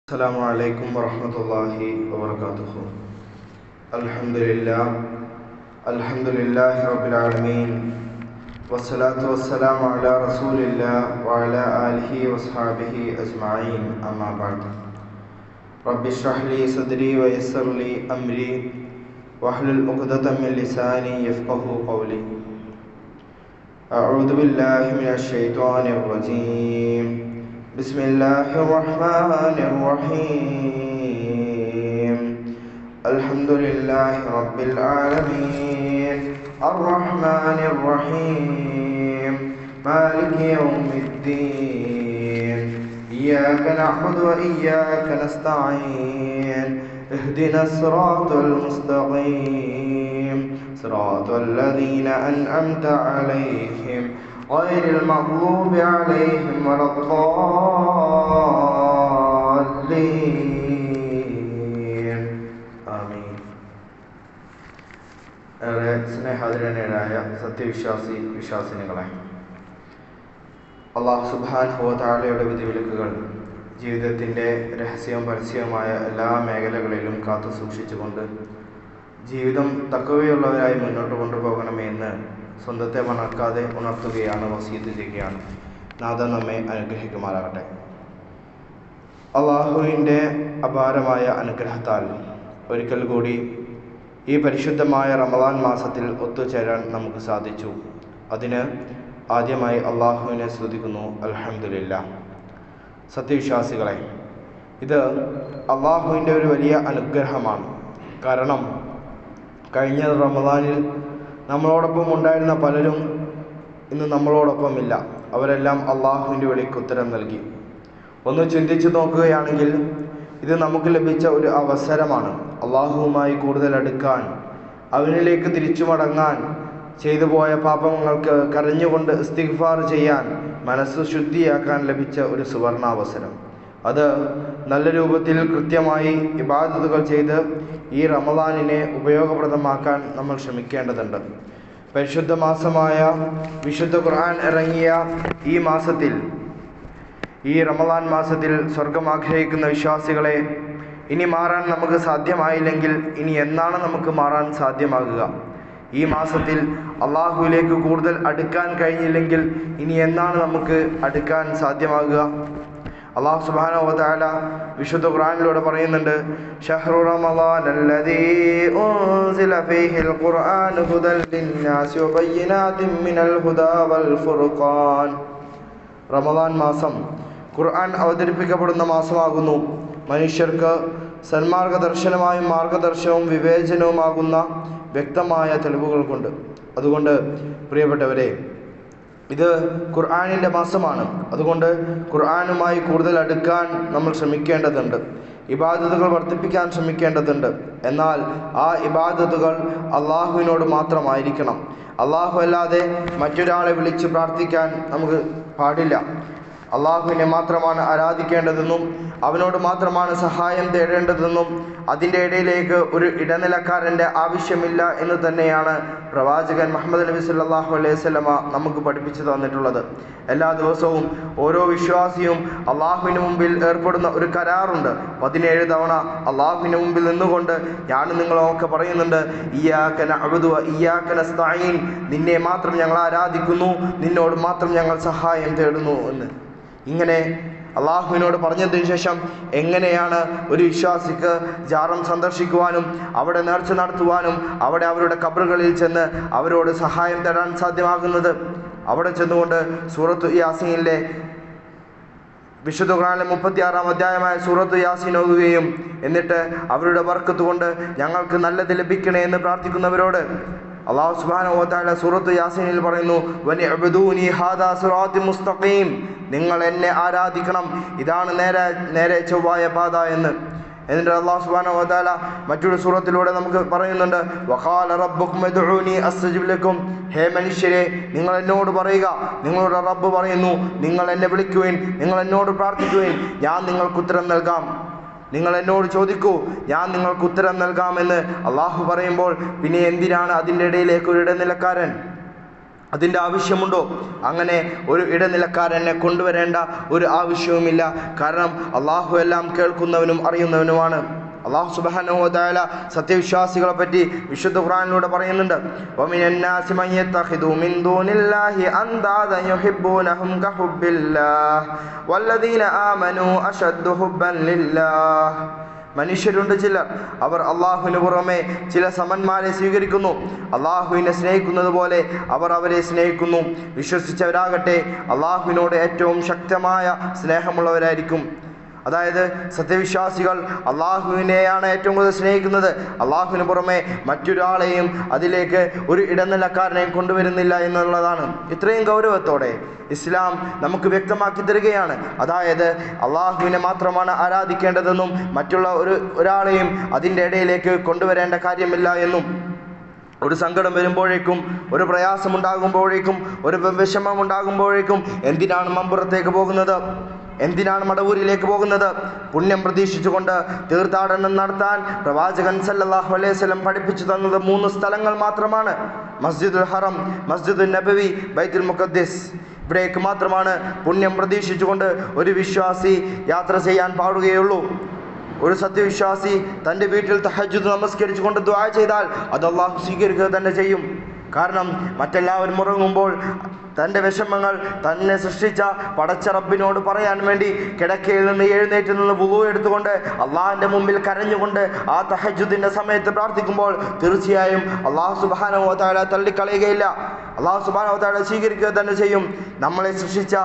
السلام عليكم ورحمة الله وبركاته. الحمد لله رب العالمين والصلاة والسلام على رسول الله وعلى آله وصحبه أجمعين أما بعد. رب اشرح لي صدري ويسر لي أمري واحلل عقدة من لساني يفقهوا قولي. أعوذ بالله من الشيطان الرجيم. بسم الله الرحمن الرحيم. الحمد لله رب العالمين الرحمن الرحيم مالك يوم الدين إياك نعبد وإياك نستعين اهدنا الصراط المستقيم صراط الذين أنعمت عليهم غير المغضوب عليهم ولا الضالين آمين. ഏറെ സ്നേഹാദരനായ വിശ്വാസിനികളെ, അല്ലാഹു സുബ്ഹാനഹു വ തആലയുടെ വിധിവിലക്കുകൾ ജീവിതത്തിൻ്റെ രഹസ്യവും പരസ്യവുമായ എല്ലാ മേഖലകളിലും കാത്തു സൂക്ഷിച്ചുകൊണ്ട് ജീവിതം തഖ്വയുള്ളവരായി മുന്നോട്ട് കൊണ്ടുപോകണമെന്ന് സ്വന്തത്തെ മണക്കാതെ ഉണർത്തുകയാണ്, വസിയത്ത് ചെയ്യുകയാണ്. നാഥൻ നമ്മെ അനുഗ്രഹിക്കുമാറാകട്ടെ. അള്ളാഹുവിൻ്റെ അപാരമായ അനുഗ്രഹത്താൽ ഒരിക്കൽ കൂടി ഈ പരിശുദ്ധമായ റമദാൻ മാസത്തിൽ ഒത്തുചേരാൻ നമുക്ക് സാധിച്ചു. അതിന് ആദ്യമായി അള്ളാഹുവിനെ സ്തുതിക്കുന്നു. അൽഹംദുലില്ലാഹ്. സത്യവിശ്വാസികളെ, ഇത് അള്ളാഹുവിൻ്റെ ഒരു വലിയ അനുഗ്രഹമാണ്. കാരണം കഴിഞ്ഞ റമദാനിൽ നമ്മളോടൊപ്പം ഉണ്ടായിരുന്ന പലരും ഇന്ന് നമ്മളോടൊപ്പമില്ല. അവരെല്ലാം അള്ളാഹുവിൻ്റെ വിളിക്ക് ഉത്തരം നൽകി. ഒന്ന് ചിന്തിച്ചു നോക്കുകയാണെങ്കിൽ ഇത് നമുക്ക് ലഭിച്ച ഒരു അവസരമാണ്. അള്ളാഹുവുമായി കൂടുതൽ അടുക്കാൻ, അവനിലേക്ക് തിരിച്ചു മടങ്ങാൻ, ചെയ്തു പോയ പാപങ്ങൾക്ക് കരഞ്ഞുകൊണ്ട് ഇസ്തിഗ്ഫാർ ചെയ്യാൻ, മനസ്സ് ശുദ്ധിയാക്കാൻ ലഭിച്ച ഒരു സുവർണാവസരം. അത് നല്ല രൂപത്തിൽ കൃത്യമായി ഇബാദത്തുകൾ ചെയ്ത് ഈ റമദാനിനെ ഉപയോഗപ്രദമാക്കാൻ നമ്മൾ ശ്രമിക്കേണ്ടതുണ്ട്. പരിശുദ്ധ മാസമായ വിശുദ്ധ ഖുർആൻ ഇറങ്ങിയ ഈ മാസത്തിൽ, ഈ റമദാൻ മാസത്തിൽ സ്വർഗം ആഗ്രഹിക്കുന്ന വിശ്വാസികളെ, ഇനി മാറാൻ നമുക്ക് സാധ്യമായില്ലെങ്കിൽ ഇനി എന്നാണ് നമുക്ക് മാറാൻ സാധ്യമാകുക? ഈ മാസത്തിൽ അള്ളാഹുവിലേക്ക് കൂടുതൽ അടുക്കാൻ കഴിഞ്ഞില്ലെങ്കിൽ ഇനി എന്നാണ് നമുക്ക് അടുക്കാൻ സാധ്യമാകുക? അല്ലാഹു സുബ്ഹാനഹു വ തആല വിശുദ്ധ ഖുർആനിലൂടെ പറയുന്നുണ്ട്, ശഹ്റു റമളാനല്ലദീ ഉൻസില ഫീഹിൽ ഖുർആനു ഹുദൽ ലിന്നാസി വബയ്യിനാതിൻ മിനൽ ഹുദാ വൽ ഫുർഖാൻ. റമളാൻ മാസം ഖുർആൻ അവതരിപ്പിക്കപ്പെടുന്ന മാസമാകുന്നു. മനുഷ്യർക്ക് സന്മാർഗദർശനമായും മാർഗദർശനവും വിവേചനവുമാകുന്ന വ്യക്തമായ തെളിവുകൾ കൊണ്ട്. അതുകൊണ്ട് പ്രിയപ്പെട്ടവരെ, ഇത് ഖുർആനിൻ്റെ മാസമാണ്. അതുകൊണ്ട് ഖുർആനുമായി കൂടുതൽ അടുക്കാൻ നമ്മൾ ശ്രമിക്കേണ്ടതുണ്ട്. ഇബാദത്തുകൾ വർദ്ധിപ്പിക്കാൻ ശ്രമിക്കേണ്ടതുണ്ട്. എന്നാൽ ആ ഇബാദത്തുകൾ അള്ളാഹുവിനോട് മാത്രമായിരിക്കണം. അള്ളാഹു അല്ലാതെ മറ്റൊരാളെ വിളിച്ച് പ്രാർത്ഥിക്കാൻ നമുക്ക് പാടില്ല. അള്ളാഹുവിനെ മാത്രമാണ് ആരാധിക്കേണ്ടതെന്നും അവനോട് മാത്രമാണ് സഹായം തേടേണ്ടതെന്നും അതിൻ്റെ ഇടയിലേക്ക് ഒരു ഇടനിലക്കാരൻ്റെ ആവശ്യമില്ല എന്ന് തന്നെയാണ് പ്രവാചകൻ മുഹമ്മദ് നബി സല്ലല്ലാഹു അലൈഹി വസല്ലമ നമുക്ക് പഠിപ്പിച്ചു തന്നിട്ടുള്ളത്. എല്ലാ ദിവസവും ഓരോ വിശ്വാസിയും അള്ളാഹുവിന് മുമ്പിൽ ഏർപ്പെടുന്ന ഒരു കരാറുണ്ട്. 17 തവണ അള്ളാഹുവിന് മുമ്പിൽ നിന്നുകൊണ്ട് ഞാനും നിങ്ങളൊക്കെ പറയുന്നുണ്ട്, ഇയ്യാക നഅ്ബുദു വ ഇയ്യാക നസ്തഈൻ, നിന്നെ മാത്രം ഞങ്ങൾ ആരാധിക്കുന്നു, നിന്നോട് മാത്രം ഞങ്ങൾ സഹായം തേടുന്നു എന്ന്. ഇങ്ങനെ അള്ളാഹുവിനോട് പറഞ്ഞതിന് ശേഷം എങ്ങനെയാണ് ഒരു വിശ്വാസിക്ക് ജാറം സന്ദർശിക്കുവാനും അവിടെ നേർച്ച നടത്തുവാനും അവിടെ അവരുടെ ഖബറുകളിൽ ചെന്ന് അവരോട് സഹായം തേടാൻ സാധ്യമാകുന്നത്? അവിടെ ചെന്നുകൊണ്ട് സൂറത്തു യാസീനിലെ വിശുദ്ധ ഖുർആനിലെ 36-ാം അധ്യായമായ സൂറത്തു യാസീൻ ഓതുകയും എന്നിട്ട് അവരുടെ ബർക്കത്ത് കൊണ്ട് ഞങ്ങൾക്ക് നല്ലത് ലഭിക്കണേ എന്ന് പ്രാർത്ഥിക്കുന്നവരോട് അല്ലാഹു സുബ്ഹാനഹു വ തആല സൂറത്തു യാസീനിൽ പറയുന്നു, വനിഅബ്ദൂനി ഹാദാ സിറാത്തും മുസ്തഖീം, നിങ്ങൾ എന്നെ ആരാധിക്കണം, ഇതാണ് നേരെ ചൊവ്വായ പാത എന്ന്. എന്നിട്ട് അല്ലാഹു സുബ്ഹാനഹു വ തആല മറ്റൊരു സൂറത്തിലൂടെ നമുക്ക് പറയുന്നുണ്ട്, വഖാല റബ്ബുക്കും ഉദ്ഉനി അസ്തജിബ് ലക്കും, ഹേ മനുഷ്യരെ, നിങ്ങൾ എന്നോട് പറയുക, നിങ്ങളുടെ റബ്ബ് പറയുന്നു, നിങ്ങൾ എന്നെ വിളിക്കുവിൻ, നിങ്ങൾ എന്നോട് പ്രാർത്ഥിക്കുവിൻ, ഞാൻ നിങ്ങൾക്ക് ഉത്തരം നൽകാം. നിങ്ങൾ എന്നോട് ചോദിക്കൂ, ഞാൻ നിങ്ങൾക്ക് ഉത്തരം നൽകാമെന്ന് അള്ളാഹു പറയുമ്പോൾ പിന്നെ എന്തിനാണ് അതിൻ്റെ ഇടയിലേക്ക് ഒരു ഇടനിലക്കാരൻ? അതിൻ്റെ ആവശ്യമുണ്ടോ? അങ്ങനെ ഒരു ഇടനിലക്കാരനെ കൊണ്ടുവരേണ്ട ഒരു ആവശ്യവുമില്ല. കാരണം അള്ളാഹു എല്ലാം കേൾക്കുന്നവനും അറിയുന്നവനുമാണ്. അള്ളാഹു സുബ്ഹാനഹു വ തആല സത്യവിശ്വാസികളെ പറ്റി വിശുദ്ധ ഖുർആനിലൂടെ പറയുന്നുണ്ട്, വമിനന്നാസി മൻ യത്തഖിദു മിൻ ദൂനില്ലാഹി അൻദാദൻ യുഹിബ്ബൂനഹും കഹുബ്ബില്ലാഹ് വല്ലദീന ആമനൂ അശദ്ദു ഹുബ്ബൻ ലില്ലാഹ്. മനുഷ്യരുണ്ട് ചിലർ, അവർ അള്ളാഹുവിന് പുറമെ ചില സമന്മാരെ സ്വീകരിക്കുന്നു. അള്ളാഹുവിനെ സ്നേഹിക്കുന്നത് പോലെ അവർ അവരെ സ്നേഹിക്കുന്നു. വിശ്വസിച്ചവരാകട്ടെ അള്ളാഹുവിനോട് ഏറ്റവും ശക്തമായ സ്നേഹമുള്ളവരായിരിക്കും. അതായത് സത്യവിശ്വാസികൾ അള്ളാഹുവിനെയാണ് ഏറ്റവും കൂടുതൽ സ്നേഹിക്കുന്നത്. അള്ളാഹുവിന് പുറമെ മറ്റൊരാളെയും അതിലേക്ക് ഒരു ഇടനിലക്കാരനെയും കൊണ്ടുവരുന്നില്ല എന്നുള്ളതാണ്. ഇത്രയും ഗൗരവത്തോടെ ഇസ്ലാം നമുക്ക് വ്യക്തമാക്കി തരികയാണ്. അതായത് അള്ളാഹുവിനെ മാത്രമാണ് ആരാധിക്കേണ്ടതെന്നും മറ്റുള്ള ഒരാളെയും അതിൻ്റെ ഇടയിലേക്ക് കൊണ്ടുവരേണ്ട കാര്യമില്ല എന്നും. ഒരു സങ്കടം വരുമ്പോഴേക്കും, ഒരു പ്രയാസമുണ്ടാകുമ്പോഴേക്കും, ഒരു വിഷമമുണ്ടാകുമ്പോഴേക്കും എന്തിനാണ് മമ്പുറത്തേക്ക് പോകുന്നത്? എന്തിനാണ് മടവൂരിലേക്ക് പോകുന്നത്? പുണ്യം പ്രതീക്ഷിച്ചുകൊണ്ട് തീർത്ഥാടനം നടത്താൻ പ്രവാചകൻ സല്ലല്ലാഹു അലൈഹി വസല്ലം പഠിപ്പിച്ചു തന്നത് 3 സ്ഥലങ്ങൾ മാത്രമാണ്: മസ്ജിദുൽ ഹറം, മസ്ജിദുൽ നബവി, ബൈത്തുൽ മുഖദ്ദിസ്. ഇവിടേക്ക് മാത്രമാണ് പുണ്യം പ്രതീക്ഷിച്ചുകൊണ്ട് ഒരു വിശ്വാസി യാത്ര ചെയ്യാൻ പാടുകയുള്ളൂ. ഒരു സത്യവിശ്വാസി തൻ്റെ വീട്ടിൽ തഹജ്ജുദ് നമസ്കരിച്ചുകൊണ്ട് ദുആ ചെയ്താൽ അത് അള്ളാഹു സ്വീകരിക്കുക തന്നെ ചെയ്യും. കാരണം മറ്റെല്ലാവരും ഉറങ്ങുമ്പോൾ തൻ്റെ വിഷമങ്ങൾ തന്നെ സൃഷ്ടിച്ച പടച്ച റബ്ബിനോട് പറയാൻ വേണ്ടി കിടക്കയിൽ നിന്ന് എഴുന്നേറ്റ് നിന്ന് വുളൂ എടുത്തുകൊണ്ട് അള്ളാഹിൻ്റെ മുമ്പിൽ കരഞ്ഞുകൊണ്ട് ആ തഹജ്ജുദിൻ്റെ സമയത്ത് പ്രാർത്ഥിക്കുമ്പോൾ തീർച്ചയായും അള്ളാഹു സുബ്ഹാനഹു വ തആല തള്ളിക്കളയുകയില്ല. അള്ളാഹു സുബ്ഹാനഹു വ തആല സ്വീകരിക്കുക തന്നെ ചെയ്യും. നമ്മളെ സൃഷ്ടിച്ച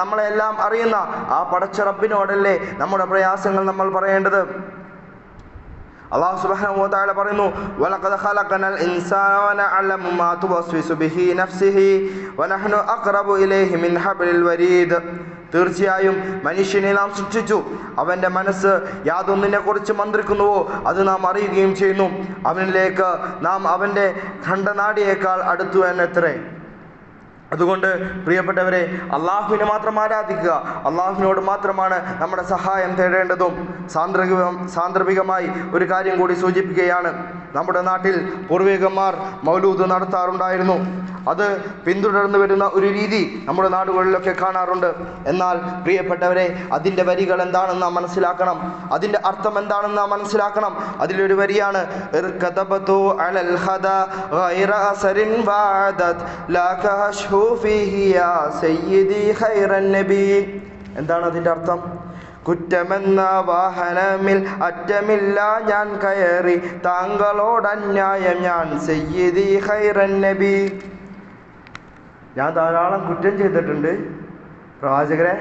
നമ്മളെല്ലാം അറിയുന്ന ആ പടച്ച റബ്ബിനോടല്ലേ നമ്മുടെ പ്രയാസങ്ങൾ നമ്മൾ പറയേണ്ടത്. അല്ലാഹു സുബ്ഹാനഹു വ തആല പറയുന്നു, വലഖദ ഖലഖനൽ ഇൻസാന വനഅലമു മാ തുവസ്വിസു ബിഹി നഫ്സിഹി വനഹ്നു അഖ്റബു ഇലൈഹി മിൻ ഹബ്ലിൽ വരീദ്. തീർച്ചയായും മനുഷ്യനെ നാം സൃഷ്ടിച്ചു, അവൻ്റെ മനസ്സ് യാതൊന്നിനെക്കുറിച്ച് മന്ത്രിക്കുന്നുവോ അത് നാം അറിയുകയും ചെയ്യുന്നു. അവനിലേക്ക് നാം അവൻ്റെ ഖണ്ഡനാടിയേക്കാൾ അടുത്തു എന്നത്രേ. അതുകൊണ്ട് പ്രിയപ്പെട്ടവരെ, അള്ളാഹുവിനെ മാത്രം ആരാധിക്കുക. അള്ളാഹുവിനോട് മാത്രമാണ് നമ്മുടെ സഹായം തേടേണ്ടതും. സാന്ദർഭികമായി ഒരു കാര്യം കൂടി സൂചിപ്പിക്കുകയാണ്. നമ്മുടെ നാട്ടിൽ പൂർവികന്മാർ മൗലൂദ് നടത്താറുണ്ടായിരുന്നു. അത് പിന്തുടർന്നു വരുന്ന ഒരു രീതി നമ്മുടെ നാടുകളിലൊക്കെ കാണാറുണ്ട്. എന്നാൽ പ്രിയപ്പെട്ടവരെ, അതിൻ്റെ വരികൾ എന്താണെന്ന് നാം മനസ്സിലാക്കണം. അതിൻ്റെ അർത്ഥം എന്താണെന്ന് നാം മനസ്സിലാക്കണം. അതിലൊരു വരിയാണ്, എന്താണ് അതിൻ്റെ അർത്ഥം? കുറ്റമെന്ന വാഹനമിൽ അറ്റമില്ല ഞാൻ കയറി, താങ്കളോടന്യായം ഞാൻ സയ്യിദി ഖൈറൻ നബി. ഞാൻ ധാരാളം കുറ്റം ചെയ്തിട്ടുണ്ട് പ്രവാചകരെ,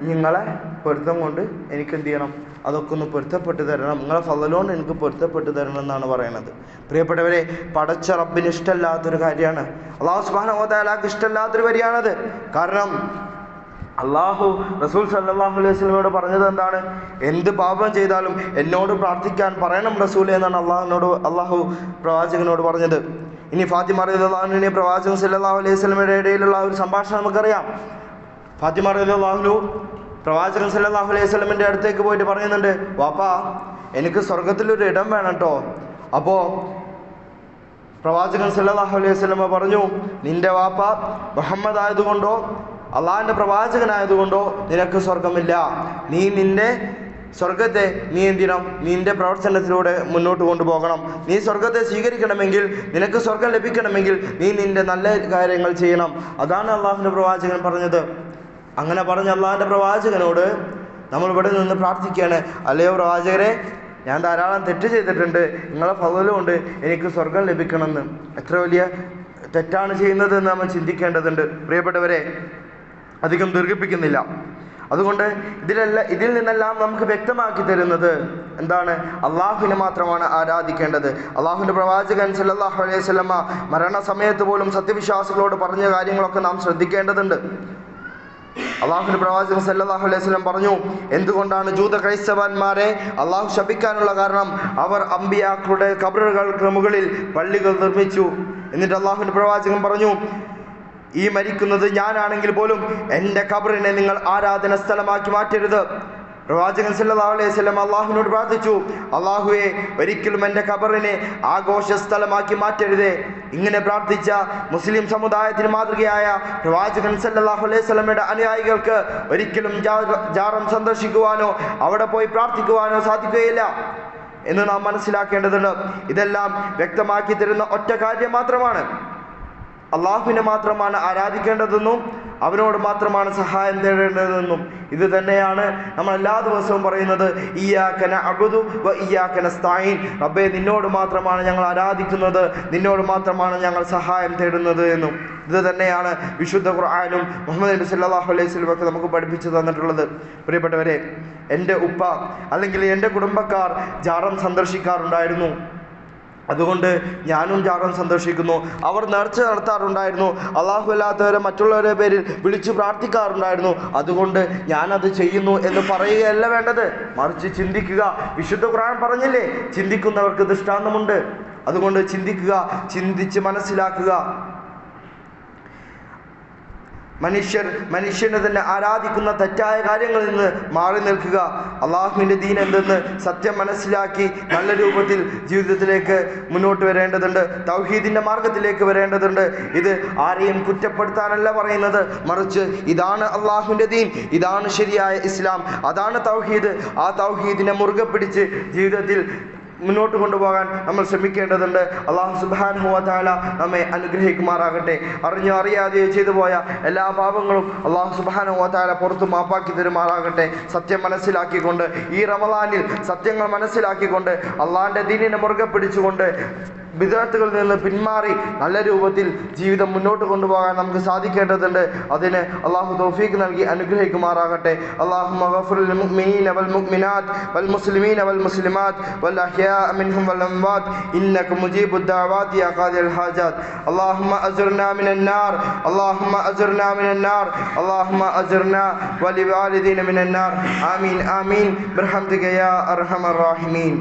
നിങ്ങളെ പൊരുത്തം കൊണ്ട് എനിക്ക് എന്ത് ചെയ്യണം? അതൊക്കെ ഒന്ന് പൊരുത്തപ്പെട്ട് തരണം, നിങ്ങളെ ഫളലുകൊണ്ട് എനിക്ക് പൊരുത്തപ്പെട്ട് തരണം എന്നാണ് പറയുന്നത്. പ്രിയപ്പെട്ടവരെ, പടച്ച റബ്ബിന് ഇഷ്ടമല്ലാത്തൊരു കാര്യമാണ്, അല്ലാഹു സുബ്ഹാനഹു വ തആലക്ക് ഇഷ്ടമല്ലാത്തൊരു വരിയാണത്. കാരണം അള്ളാഹു റസൂൽ സല്ലല്ലാഹു അലൈഹി വസല്ലമയോട് പറഞ്ഞത് എന്താണ്? എന്ത് പാപം ചെയ്താലും എന്നോട് പ്രാർത്ഥിക്കാൻ പറയണം റസൂലേ എന്നാണ് അള്ളാഹു പ്രവാചകനോട് പറഞ്ഞത്. ഇനി ഫാത്തിമ റളിയല്ലാഹു അൻഹയെ പ്രവാചകൻ സല്ലല്ലാഹു അലൈഹി വസല്ലമയുടെ ഇടയിലുള്ള ഒരു സംഭാഷണം നമുക്കറിയാം. ഫാത്തിമ റളിയല്ലാഹു അൻഹ പ്രവാചകൻ സല്ലല്ലാഹു അലൈഹി വസല്ലമയുടെ അടുത്തേക്ക് പോയിട്ട് പറയുന്നുണ്ട്, വാപ്പാ എനിക്ക് സ്വർഗത്തിലൊരു ഇടം വേണം കേട്ടോ. അപ്പോൾ പ്രവാചകൻ സല്ലല്ലാഹു അലൈഹി വസല്ലമ പറഞ്ഞു, നിന്റെ വാപ്പ മുഹമ്മദ് ആയതുകൊണ്ടോ അള്ളാഹിൻ്റെ പ്രവാചകനായതുകൊണ്ടോ നിനക്ക് സ്വർഗമില്ല. നീ നിന്റെ സ്വർഗത്തെ നീ എന്തിനും നിന്റെ പ്രവർത്തനത്തിലൂടെ മുന്നോട്ട് കൊണ്ടുപോകണം. നീ സ്വർഗത്തെ സ്വീകരിക്കണമെങ്കിൽ, നിനക്ക് സ്വർഗം ലഭിക്കണമെങ്കിൽ നീ നിന്റെ നല്ല കാര്യങ്ങൾ ചെയ്യണം. അതാണ് അള്ളാഹുവിൻ്റെ പ്രവാചകൻ പറഞ്ഞത്. അങ്ങനെ പറഞ്ഞ അള്ളാഹിൻ്റെ പ്രവാചകനോട് നമ്മൾ ഇവിടെ നിന്ന് പ്രാർത്ഥിക്കുകയാണ്, അല്ലയോ പ്രവാചകരെ, ഞാൻ ധാരാളം തെറ്റ് ചെയ്തിട്ടുണ്ട്, നിങ്ങളെ ഫളലുകൊണ്ട് എനിക്ക് സ്വർഗം ലഭിക്കണമെന്ന്. എത്ര വലിയ തെറ്റാണ് ചെയ്യുന്നതെന്ന് നമ്മൾ ചിന്തിക്കേണ്ടതുണ്ട്. പ്രിയപ്പെട്ടവരെ, അധികം ദീർഘിപ്പിക്കുന്നില്ല. അതുകൊണ്ട് ഇതിൽ നിന്നെല്ലാം നമുക്ക് വ്യക്തമാക്കി തരുന്നത് എന്താണ്? അള്ളാഹുവിനെ മാത്രമാണ് ആരാധിക്കേണ്ടത്. അള്ളാഹുവിൻ്റെ പ്രവാചകൻ സല്ലല്ലാഹു അലൈഹി വസല്ലമ മരണസമയത്ത് പോലും സത്യവിശ്വാസികളോട് പറഞ്ഞ കാര്യങ്ങളൊക്കെ നാം ശ്രദ്ധിക്കേണ്ടതുണ്ട്. അള്ളാഹുവിൻ്റെ പ്രവാചകൻ സല്ലല്ലാഹു അലൈഹി വസല്ലം പറഞ്ഞു, എന്തുകൊണ്ടാണ് ജൂത ക്രൈസ്തവന്മാരെ അള്ളാഹു ശപിക്കാനുള്ള കാരണം? അവർ അമ്പിയാക്കളുടെ ഖബറുകൾക്ക് മുകളിൽ പള്ളികൾ നിർമ്മിച്ചു. എന്നിട്ട് അള്ളാഹുവിൻ്റെ പ്രവാചകൻ പറഞ്ഞു, ഈ മരിക്കുന്നത് ഞാനാണെങ്കിൽ പോലും എൻ്റെ ഖബറിനെ നിങ്ങൾ ആരാധന സ്ഥലമാക്കി മാറ്റരുത്. പ്രവാചകൻ സല്ലല്ലാഹു അലൈഹി വസല്ലം അള്ളാഹുവിനോട് പ്രാർത്ഥിച്ചു, അള്ളാഹുവേ, ഒരിക്കലും എൻ്റെ ഖബറിനെ ആഘോഷ സ്ഥലമാക്കി മാറ്റരുതേ. ഇങ്ങനെ പ്രാർത്ഥിച്ച മുസ്ലിം സമുദായത്തിന് മാതൃകയായ പ്രവാചകൻ സല്ലല്ലാഹു അലൈഹി വസല്ലമയുടെ അനുയായികൾക്ക് ഒരിക്കലും ജാറം സന്ദർശിക്കുവാനോ അവിടെ പോയി പ്രാർത്ഥിക്കുവാനോ സാധിക്കുകയില്ല എന്ന് നാം മനസ്സിലാക്കേണ്ടതുണ്ട്. ഇതെല്ലാം വ്യക്തമാക്കി തരുന്ന ഒറ്റ കാര്യം മാത്രമാണ്, അള്ളാഹുവിനെ മാത്രമാണ് ആരാധിക്കേണ്ടതെന്നും അവനോട് മാത്രമാണ് സഹായം തേടേണ്ടതെന്നും. ഇത് തന്നെയാണ് നമ്മൾ എല്ലാ ദിവസവും പറയുന്നത്, ഇയ്യാക നഅ്ബുദു വ ഇയ്യാക നസ്തഈൻ. റബ്ബേ, നിന്നോട് മാത്രമാണ് ഞങ്ങൾ ആരാധിക്കുന്നത്, നിന്നോട് മാത്രമാണ് ഞങ്ങൾ സഹായം തേടുന്നത് എന്നും. ഇത് തന്നെയാണ് വിശുദ്ധ ഖുർആനും മുഹമ്മദ് നബി സല്ലല്ലാഹു അലൈഹി വസല്ലം ഒക്കെ നമുക്ക് പഠിപ്പിച്ചു തന്നിട്ടുള്ളത്. പ്രിയപ്പെട്ടവരെ, എൻ്റെ ഉപ്പ അല്ലെങ്കിൽ എൻ്റെ കുടുംബക്കാർ ജാറം സന്ദർശിക്കാറുണ്ടായിരുന്നു. അതുകൊണ്ട് ഞാനും ജാറം സന്ദർശിക്കുന്നു. അവർ നേർച്ച നടത്താറുണ്ടായിരുന്നു. അള്ളാഹു അല്ലാത്തവരെ മറ്റുള്ളവരുടെ പേരിൽ വിളിച്ചു പ്രാർത്ഥിക്കാറുണ്ടായിരുന്നു. അതുകൊണ്ട് ഞാനത് ചെയ്യുന്നു എന്ന് പറയുകയല്ല വേണ്ടത്, മറിച്ച് ചിന്തിക്കുക. വിശുദ്ധ ഖുർആൻ പറഞ്ഞില്ലേ, ചിന്തിക്കുന്നവർക്ക് ദൃഷ്ടാന്തമുണ്ട്. അതുകൊണ്ട് ചിന്തിക്കുക, ചിന്തിച്ച് മനസ്സിലാക്കുക. മനുഷ്യനെ തന്നെ ആരാധിക്കുന്ന തെറ്റായ കാര്യങ്ങളിൽ നിന്ന് മാറി നിൽക്കുക. അള്ളാഹുവിൻ്റെ ദീൻ എന്തെന്ന് സത്യം മനസ്സിലാക്കി നല്ല രൂപത്തിൽ ജീവിതത്തിലേക്ക് മുന്നോട്ട് വരേണ്ടതുണ്ട്. തൗഹീദിൻ്റെ മാർഗത്തിലേക്ക് വരേണ്ടതുണ്ട്. ഇത് ആരെയും കുറ്റപ്പെടുത്താനല്ല പറയുന്നത്, മറിച്ച് ഇതാണ് അള്ളാഹുവിൻ്റെ ദീൻ, ഇതാണ് ശരിയായ ഇസ്ലാം, അതാണ് തൗഹീദ്. ആ തൗഹീദിനെ മുറുകെ പിടിച്ച് ജീവിതത്തിൽ മുന്നോട്ട് കൊണ്ടുപോകാൻ നമ്മൾ ശ്രമിക്കേണ്ടതുണ്ട്. അള്ളാഹു സുബ്ഹാനഹു വ തആല നമ്മെ അനുഗ്രഹിക്കുമാറാകട്ടെ. അറിഞ്ഞോ അറിയാതെയോ ചെയ്തു പോയ എല്ലാ പാപങ്ങളും അള്ളാഹു സുബ്ഹാനഹു വ തആല പുറത്ത് മാപ്പാക്കി തരുമാറാകട്ടെ. സത്യം മനസ്സിലാക്കിക്കൊണ്ട് ഈ റമളാനിൽ സത്യങ്ങൾ മനസ്സിലാക്കിക്കൊണ്ട് അള്ളാഹിൻ്റെ ദീനിനെ മുറുകെ പിടിച്ചുകൊണ്ട് ബിദ്അത്തുകളിൽ നിന്ന് പിന്മാറി നല്ല രൂപത്തിൽ ജീവിതം മുന്നോട്ട് കൊണ്ടുപോകാൻ നമുക്ക് സാധിക്കേണ്ടതുണ്ട്. അതിന് അള്ളാഹു തൗഫീഖ് നൽകി അനുഗ്രഹിക്കുമാറാകട്ടെ. അല്ലാഹുമ്മ ഗഫിർ ലിൽ മുഅ്മിനീന വൽ മുഅ്മിനാത്ത് വൽ മുസ്ലിമീന വൽ മുസ്ലിമാത്ത് വൽ അഹ്യാഅ മിൻഹും വൽ അംവാത്ത് ഇന്നക മുജീബുദ് ദഅവാതി യാ ഖാദിൽ ഹാജാത്ത്. അല്ലാഹുമ്മ അജ്ർനാ മിനൻ നാർ, അല്ലാഹുമ്മ അജ്ർനാ മിനൻ നാർ, അല്ലാഹുമ്മ അജ്ർനാ വലിവാലിദീന മിനൻ നാർ. ആമീൻ ആമീൻ ബിർഹംദിക യാ അർഹമർ റഹീമീൻ.